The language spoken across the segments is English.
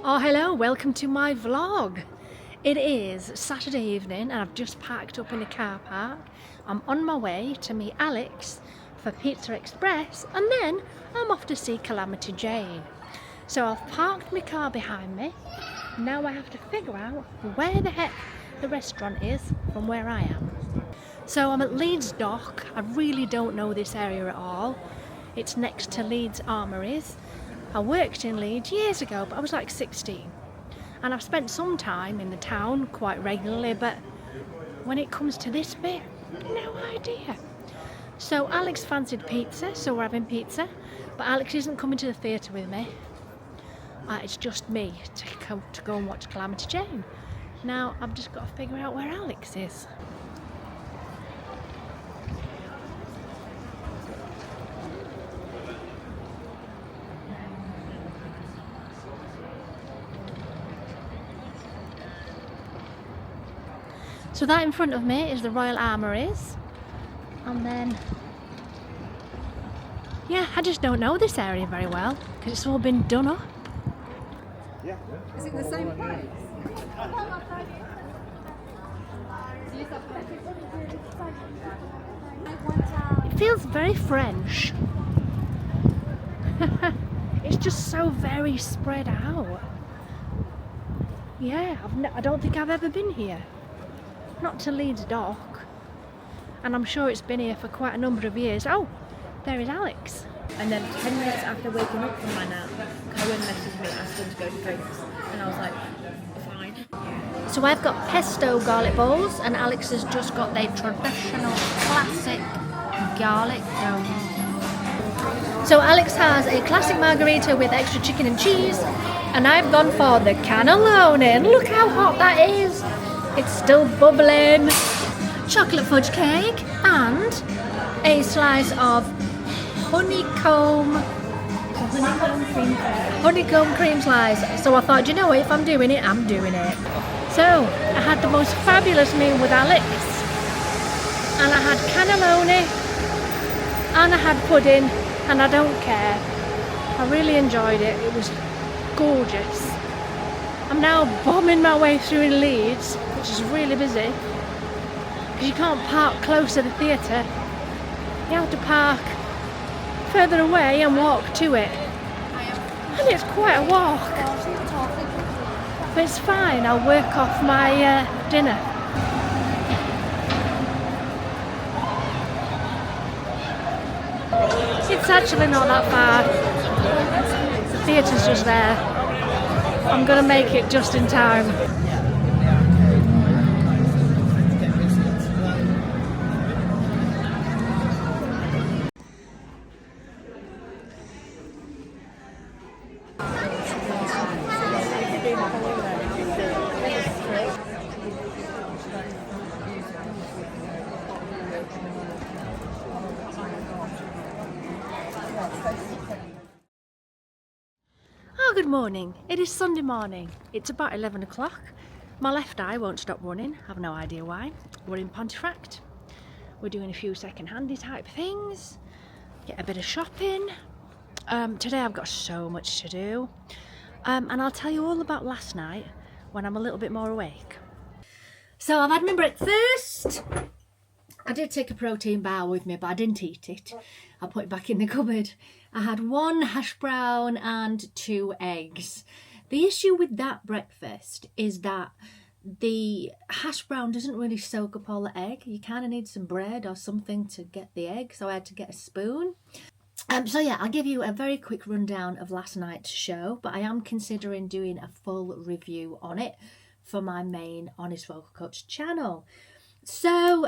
Oh hello, welcome to my vlog. It is Saturday evening and I've just parked up in the car park. I'm on my way to meet Alex for Pizza Express and then I'm off to see Calamity Jane. So I've parked my car behind me. Now I have to figure out where the heck the restaurant is from where I am. So I'm at Leeds Dock. I really don't know this area at all. It's next to Leeds Armouries. I worked in Leeds years ago, but I was like 16. And I've spent some time in the town quite regularly, but when it comes to this bit, no idea. So Alex fancied pizza, so we're having pizza. But Alex isn't coming to the theatre with me. It's just me to go and watch Calamity Jane. Now I've just got to figure out where Alex is. So that in front of me is the Royal Armouries, and then, yeah, I just don't know this area very well because it's all been done up. Is it the same price? It feels very French. It's just so very spread out. Yeah, I don't think I've ever been here. Not to Leeds Dock, and I'm sure it's been here for quite a number of years. Oh, there is Alex. And then 10 minutes after waking up from my nap, Cohen messaged me asking to go to drinks, and I was like, fine. So I've got pesto garlic balls, and Alex has just got their traditional classic garlic dough. So Alex has a classic margarita with extra chicken and cheese, and I've gone for the cannelloni. Look how hot that is. It's still bubbling. Chocolate fudge cake and a slice of honeycomb cream slice. So I thought, you know what, if I'm doing it, I'm doing it. So I had the most fabulous meal with Alex, and I had cannelloni and I had pudding, and I don't care. I really enjoyed it. It was gorgeous. I'm now bombing my way through in Leeds, which is really busy because you can't park close to the theatre. You have to park further away and walk to it, and it's quite a walk, but it's fine. I'll work off my dinner. It's actually not that far. The theatre's just there. I'm gonna make it just in time. Good morning. It is Sunday morning. It's about 11 o'clock. My left eye won't stop running. I've no idea why. We're in Pontefract. We're doing a few second-handy type things. Get a bit of shopping. Today I've got so much to do. And I'll tell you all about last night when I'm a little bit more awake. So I've had my breakfast. I did take a protein bar with me, but I didn't eat it. I put it back in the cupboard. I had 1 hash brown and 2 eggs. The issue with that breakfast is that the hash brown doesn't really soak up all the egg. You kind of need some bread or something to get the egg, so I had to get a spoon. So yeah, I'll give you a very quick rundown of last night's show, but I am considering doing a full review on it for my main Honest Vocal Coach channel. So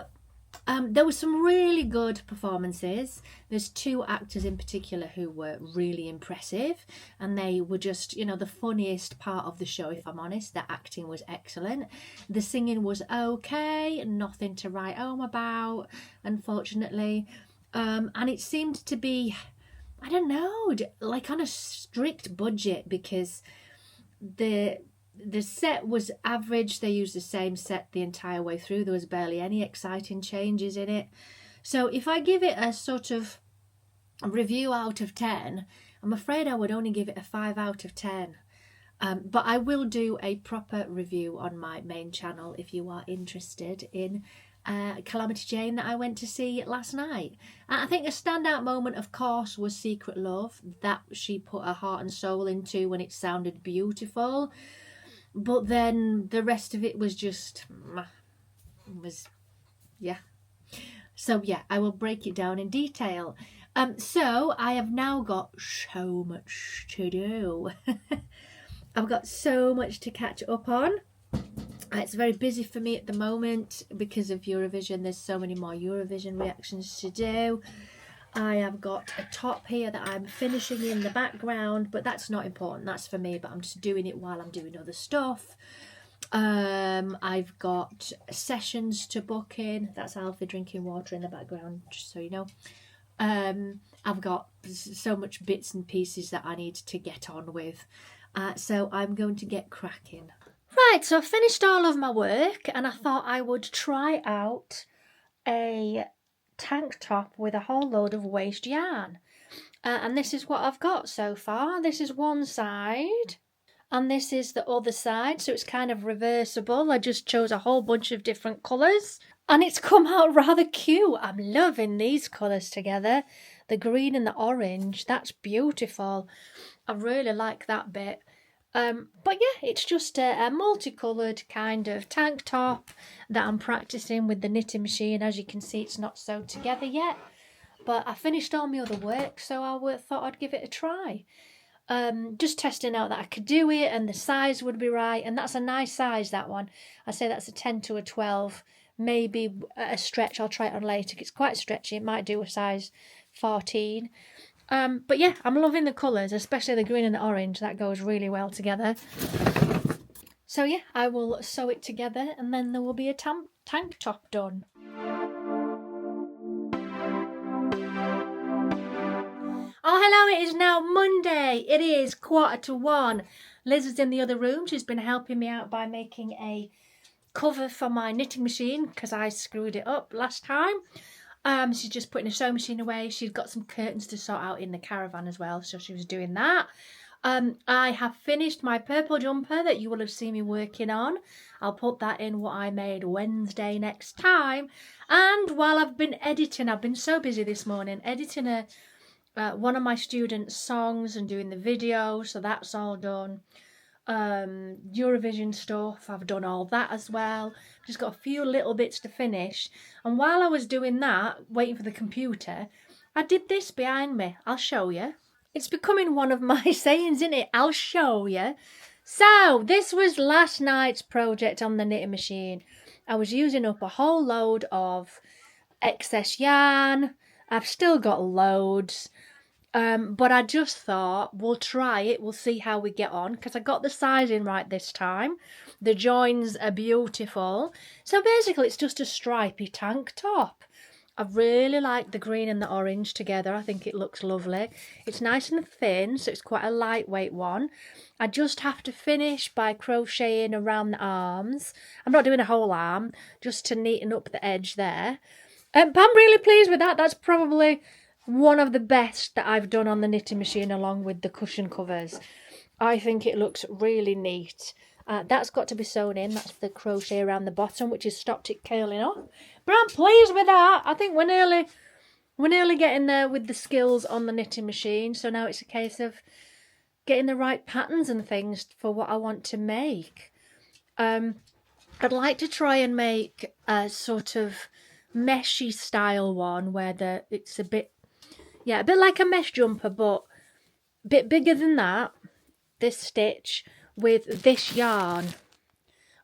there were some really good performances. There's 2 actors in particular who were really impressive, and they were just, you know, the funniest part of the show, if I'm honest. The acting was excellent. The singing was okay, nothing to write home about, unfortunately. And it seemed to be, I don't know, like on a strict budget, because the set was average. They used the same set the entire way through. There was barely any exciting changes in it. So if I give it a sort of review out of 10, I'm afraid I would only give it a 5 out of 10. But I will do a proper review on my main channel if you are interested in Calamity Jane that I went to see last night. And I think a standout moment, of course, was Secret Love, that she put her heart and soul into when it sounded beautiful. But then the rest of it was just, yeah. So yeah, I will break it down in detail. So I have now got so much to do. I've got so much to catch up on. It's very busy for me at the moment because of Eurovision. There's so many more Eurovision reactions to do. I have got a top here that I'm finishing in the background, but that's not important. That's for me, but I'm just doing it while I'm doing other stuff. I've got sessions to book in. That's Alfie drinking water in the background, just so you know. I've got so much bits and pieces that I need to get on with. So I'm going to get cracking. Right, so I finished all of my work and I thought I would try out a tank top with a whole load of waste yarn. And this is what I've got so far. This is one side and this is the other side, so it's kind of reversible. I just chose a whole bunch of different colours and it's come out rather cute. I'm loving these colours together. The green and the orange, that's beautiful. I really like that bit. But yeah, it's just a multicoloured kind of tank top that I'm practising with the knitting machine. As you can see, it's not sewed together yet, but I finished all my other work, so I thought I'd give it a try. Just testing out that I could do it and the size would be right, and that's a nice size, that one. I say that's a 10 to a 12, maybe a stretch. I'll try it on later. It's quite stretchy. It might do a size 14. But yeah, I'm loving the colours, especially the green and the orange. That goes really well together. So yeah, I will sew it together and then there will be a tank top done. Oh, hello, it is now Monday. It is 1:45. Liz is in the other room. She's been helping me out by making a cover for my knitting machine because I screwed it up last time. She's just putting a sewing machine away. She's got some curtains to sort out in the caravan as well, so she was doing that. I have finished my purple jumper that you will have seen me working on. I'll put that in what I made Wednesday next time. And while I've been editing, I've been so busy this morning, editing one of my students' songs and doing the video, so that's all done. Eurovision stuff, I've done all that as well. Just got a few little bits to finish, and while I was doing that, waiting for the computer, I did this behind me. I'll show you. It's becoming one of my sayings, isn't it? I'll show you. So this was last night's project on the knitting machine. I was using up a whole load of excess yarn. I've still got loads. But I just thought we'll try it, we'll see how we get on, because I got the sizing right this time. The joins are beautiful. So basically it's just a stripy tank top. I really like the green and the orange together. I think it looks lovely. It's nice and thin, so it's quite a lightweight one. I just have to finish by crocheting around the arms. I'm not doing a whole arm, just to neaten up the edge there. But I'm really pleased with that. That's probably one of the best that I've done on the knitting machine, along with the cushion covers. I think it looks really neat. That's got to be sewn in. That's the crochet around the bottom, which has stopped it curling off. But I'm pleased with that. I think we're nearly getting there with the skills on the knitting machine. So now it's a case of getting the right patterns and things for what I want to make. I'd like to try and make a sort of meshy style one where it's a bit like a mesh jumper, but a bit bigger than that, this stitch, with this yarn. I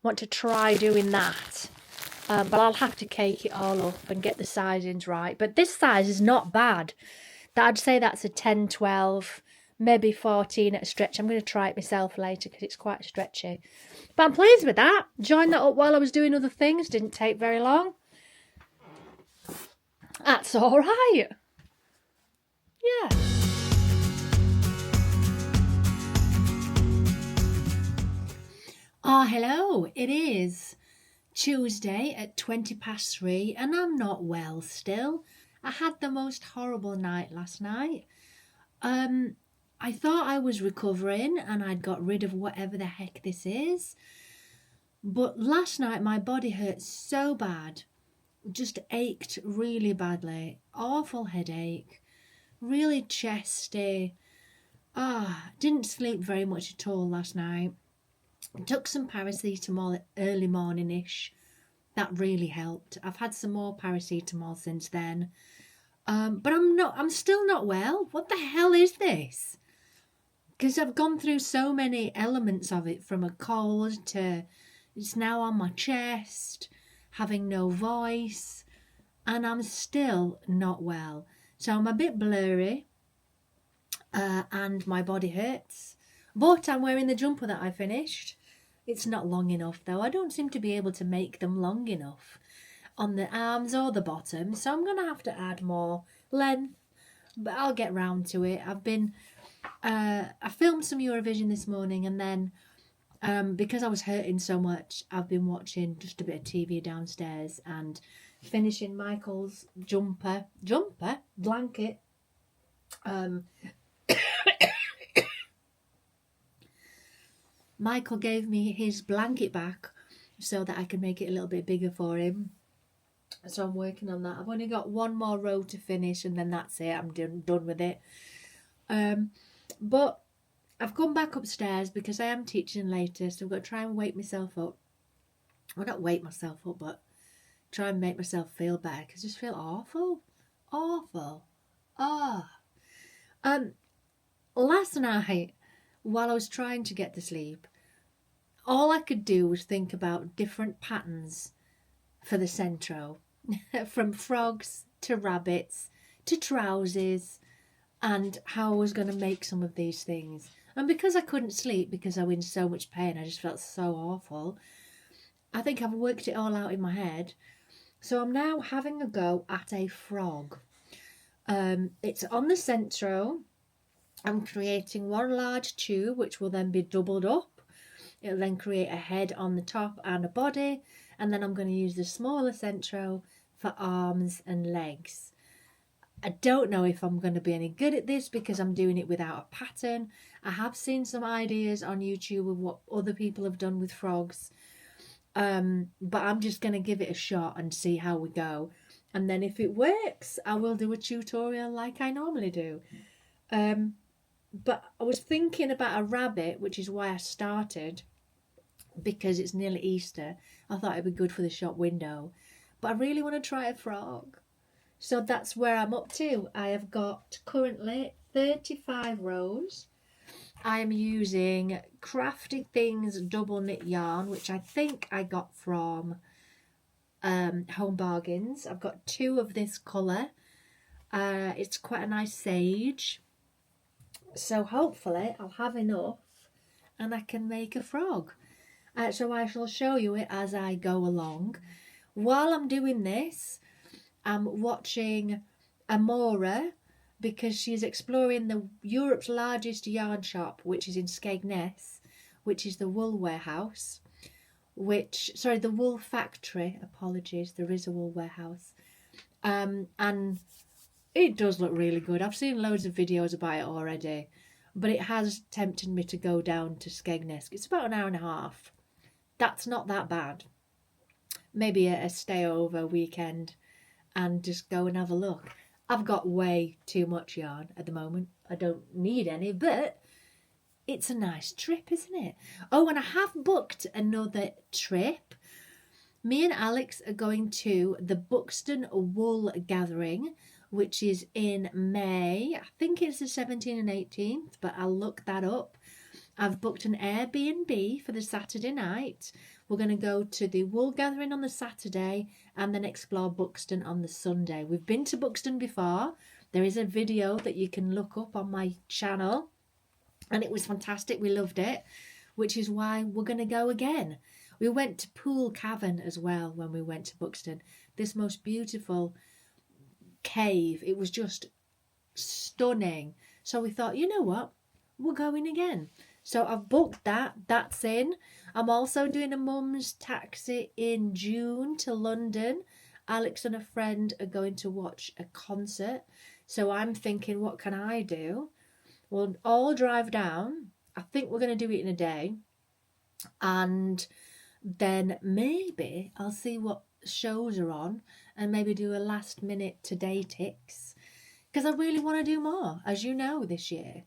want to try doing that, but I'll have to cake it all up and get the sizings right. But this size is not bad. I'd say that's a 10, 12, maybe 14 at a stretch. I'm going to try it myself later because it's quite stretchy. But I'm pleased with that. Joined that up while I was doing other things. Didn't take very long. That's all right. Yeah. Oh, hello. It is Tuesday at 3:20 and I'm not well still. I had the most horrible night last night. I thought I was recovering and I'd got rid of whatever the heck this is. But last night my body hurt so bad, just ached really badly, awful headache, really chesty. Didn't sleep very much at all last night. Took some paracetamol early morning-ish. That really helped. I've had some more paracetamol since then. But I'm still not well. What the hell is this? Because I've gone through so many elements of it, from a cold to it's now on my chest, having no voice, and I'm still not well. So I'm a bit blurry, and my body hurts. But I'm wearing the jumper that I finished. It's not long enough though. I don't seem to be able to make them long enough on the arms or the bottom, so I'm going to have to add more length, but I'll get round to it. I filmed some Eurovision this morning, and then because I was hurting so much, I've been watching just a bit of TV downstairs and finishing Michael's blanket. Michael gave me his blanket back so that I can make it a little bit bigger for him. So I'm working on that. I've only got one more row to finish and then that's it. I'm done with it. But I've come back upstairs because I am teaching later, so I've got to try and wake myself up. Well, not wake myself up, but try and make myself feel better, because I just feel awful. Last night, while I was trying to get to sleep, all I could do was think about different patterns for the centro, from frogs to rabbits to trousers, and how I was going to make some of these things. And because I couldn't sleep, because I was in so much pain, I just felt so awful, I think I've worked it all out in my head. So I'm now having a go at a frog. It's on the centro. I'm creating one large tube, which will then be doubled up. It'll then create a head on the top and a body. And then I'm going to use the smaller centro for arms and legs. I don't know if I'm going to be any good at this because I'm doing it without a pattern. I have seen some ideas on YouTube of what other people have done with frogs. But I'm just going to give it a shot and see how we go. And then if it works, I will do a tutorial like I normally do. But I was thinking about a rabbit, which is why I started, because it's nearly Easter. I thought it'd be good for the shop window. But I really want to try a frog. So that's where I'm up to. I have got currently 35 rows. I am using Crafty Things double knit yarn, which I think I got from Home Bargains. I've got 2 of this colour. It's quite a nice sage. So hopefully I'll have enough and I can make a frog. So I shall show you it as I go along. While I'm doing this, I'm watching Amora, because she's exploring the Europe's largest yarn shop, which is in Skegness, which is the wool warehouse, the wool factory, apologies, there is a wool warehouse. And it does look really good. I've seen loads of videos about it already, but it has tempted me to go down to Skegness. It's about an hour and a half. That's not that bad. Maybe a stay over weekend and just go and have a look. I've got way too much yarn at the moment. I don't need any, but it's a nice trip, isn't it? Oh, and I have booked another trip. Me and Alex are going to the Buxton Wool Gathering, which is in May. I think it's the 17th and 18th, but I'll look that up. I've booked an Airbnb for the Saturday night. We're going to go to the wool gathering on the Saturday and then explore Buxton on the Sunday. We've been to Buxton before. There is a video that you can look up on my channel, and it was fantastic. We loved it, which is why we're going to go again. We went to Pool Cavern as well when we went to Buxton. This most beautiful cave. It was just stunning. So we thought, you know what? We're going again. So I've booked that. That's in. I'm also doing a mum's taxi in June to London. Alex and a friend are going to watch a concert. So I'm thinking, what can I do? We'll all drive down. I think we're going to do it in a day. And then maybe I'll see what shows are on and maybe do a last minute today ticks. Because I really want to do more, as you know, this year.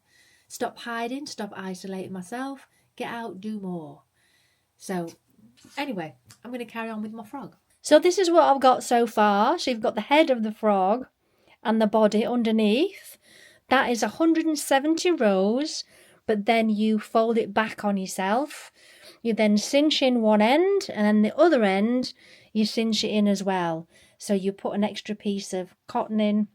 Stop hiding, stop isolating myself, get out, do more. So anyway, I'm going to carry on with my frog. So this is what I've got so far. So you've got the head of the frog and the body underneath. That is 170 rows, but then you fold it back on yourself. You then cinch in one end, and then the other end you cinch it in as well. So you put an extra piece of cotton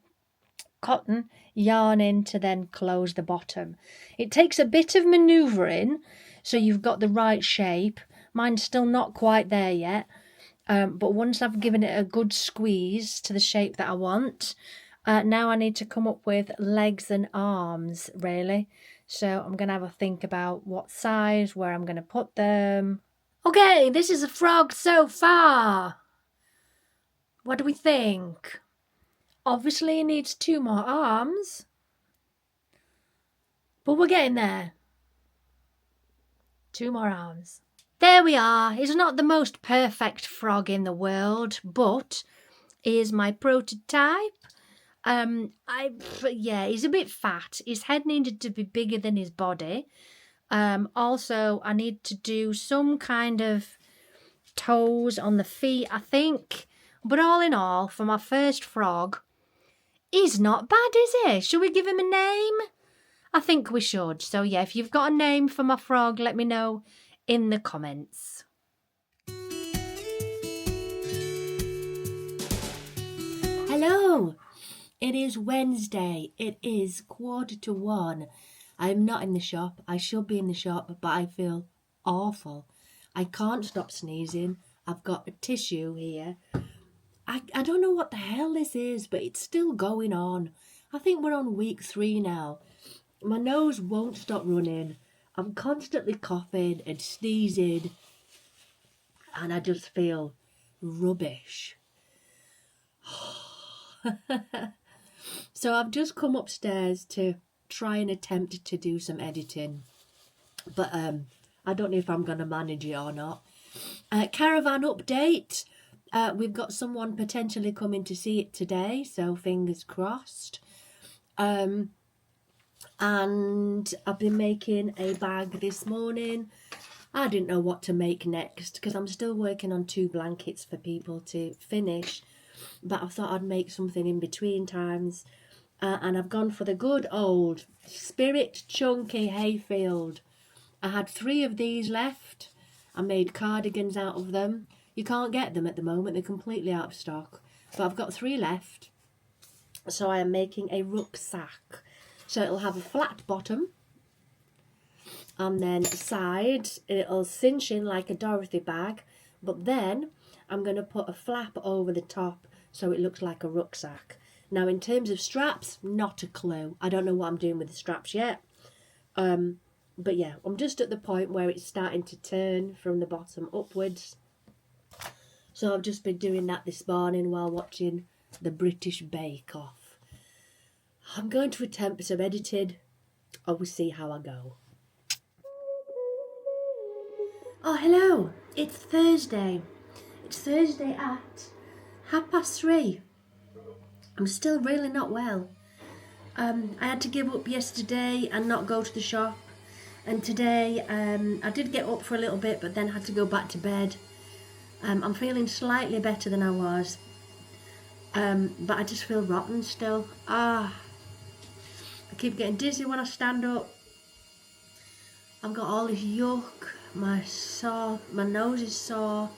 yarn in to then close the bottom. It takes a bit of manoeuvring, so you've got the right shape. Mine's still not quite there yet, but once I've given it a good squeeze to the shape that I want, now I need to come up with legs and arms, really. So I'm going to have a think about what size, where I'm going to put them. Okay, this is a frog so far. What do we think? Obviously it needs 2 more arms, but we're getting there. 2 more arms. There we are. He's not the most perfect frog in the world, but he is my prototype. Yeah, he's a bit fat. His head needed to be bigger than his body. Also, I need to do some kind of toes on the feet, I think. But all in all, for my first frog, he's not bad, is he? Should we give him a name? I think we should. So yeah, if you've got a name for my frog, let me know in the comments. Hello! It is Wednesday. It is 1:45. I'm not in the shop. I should be in the shop, but I feel awful. I can't stop sneezing. I've got a tissue here. I don't know what the hell this is, but it's still going on. I think we're on week 3 now. My nose won't stop running. I'm constantly coughing and sneezing, and I just feel rubbish. So I've just come upstairs to try and attempt to do some editing, but I don't know if I'm going to manage it or not. Caravan update. We've got someone potentially coming to see it today, so fingers crossed. And I've been making a bag this morning. I didn't know what to make next because I'm still working on 2 blankets for people to finish, but I thought I'd make something in between times. And I've gone for the good old Spirit Chunky Hayfield. I had 3 of these left. I made cardigans out of them. You can't get them at the moment, they're completely out of stock. But I've got 3 left. So I am making a rucksack. So it'll have a flat bottom. And then side, it'll cinch in like a Dorothy bag. But then I'm going to put a flap over the top so it looks like a rucksack. Now in terms of straps, not a clue. I don't know what I'm doing with the straps yet. But yeah, I'm just at the point where it's starting to turn from the bottom upwards. So I've just been doing that this morning while watching the British Bake Off. I'm going to attempt some editing. I will see how I go. Oh, hello. It's Thursday. It's Thursday at 3:30. I'm still really not well. I had to give up yesterday and not go to the shop. And today I did get up for a little bit, but then had to go back to bed. I'm feeling slightly better than I was. But I just feel rotten still. I keep getting dizzy when I stand up. I've got all this yuck. My nose is sore.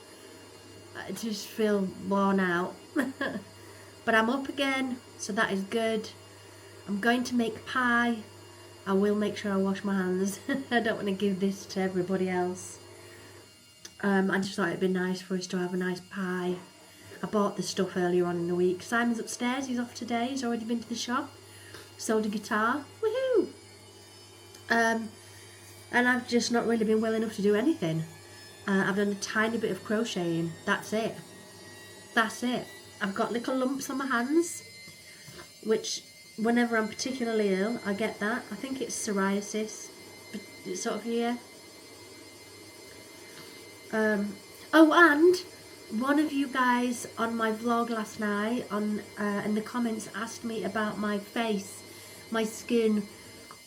I just feel worn out. But I'm up again, so that is good. I'm going to make pie. I will make sure I wash my hands. I don't want to give this to everybody else. I just thought it'd be nice for us to have a nice pie. I bought the stuff earlier on in the week. Simon's upstairs, he's off today, he's already been to the shop. Sold a guitar, woohoo! And I've just not really been well enough to do anything. I've done a tiny bit of crocheting, that's it. I've got little lumps on my hands, which whenever I'm particularly ill, I get that. I think it's psoriasis, but it's sort of here. Oh, and one of you guys on my vlog last night in the comments asked me about my face, my skin.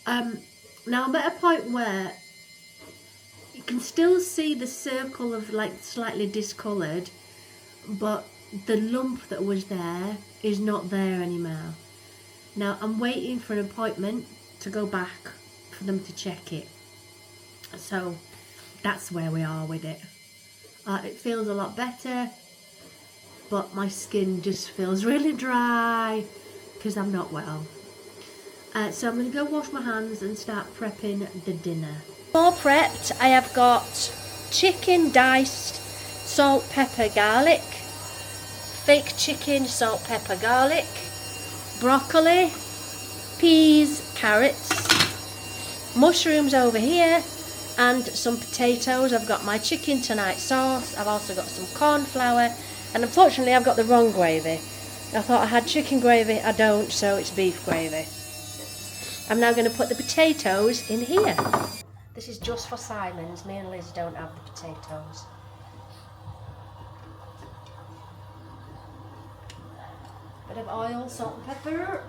Now I'm at a point where you can still see the circle of like slightly discoloured, but the lump that was there is not there anymore. Now I'm waiting for an appointment to go back for them to check it. So that's where we are with it. It feels a lot better, but my skin just feels really dry because I'm not well. So I'm going to go wash my hands and start prepping the dinner. All prepped. I have got chicken diced, salt, pepper, garlic, fake chicken, salt, pepper, garlic, broccoli, peas, carrots, mushrooms over here, and some potatoes. I've got my chicken tonight sauce. I've also got some corn flour, and unfortunately I've got the wrong gravy. I thought I had chicken gravy, I don't, so it's beef gravy. I'm now going to put the potatoes in here. This is just for Simon's. Me and Liz don't have the potatoes. Bit of oil, salt and pepper.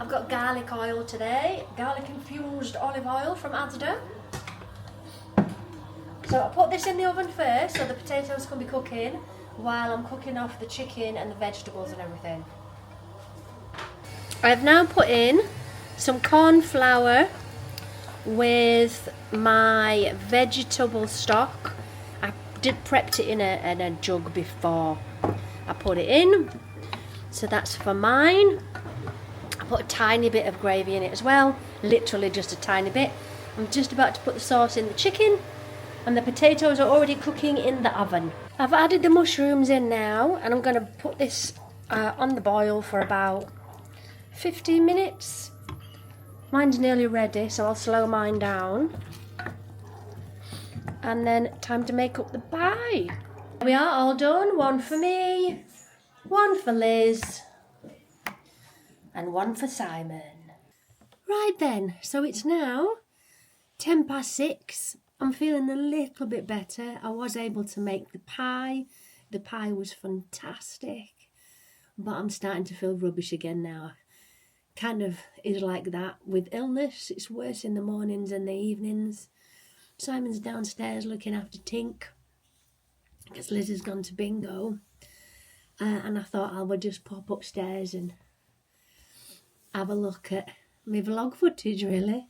I've got garlic oil today, garlic infused olive oil from Asda. So I'll put this in the oven first so the potatoes can be cooking while I'm cooking off the chicken and the vegetables and everything. I've now put in some corn flour with my vegetable stock. I did prepped it in a jug before I put it in, so that's for mine. I put a tiny bit of gravy in it as well, literally just a tiny bit. I'm just about to put the sauce in the chicken, and the potatoes are already cooking in the oven. I've added the mushrooms in now, and I'm going to put this on the boil for about 15 minutes. Mine's nearly ready, so I'll slow mine down. And then time to make up the pie. We are all done. One for me, one for Liz, and one for Simon. Right then, so it's now 6:10. I'm feeling a little bit better. I was able to make the pie. The pie was fantastic, but I'm starting to feel rubbish again now. Kind of is like that with illness. It's worse in the mornings and the evenings. Simon's downstairs looking after Tink because Liz has gone to bingo, and I thought I would just pop upstairs and have a look at my vlog footage really.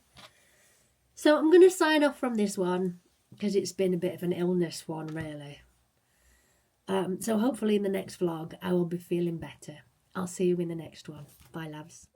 So I'm going to sign off from this one because it's been a bit of an illness one really. So hopefully in the next vlog I will be feeling better. I'll see you in the next one. Bye loves.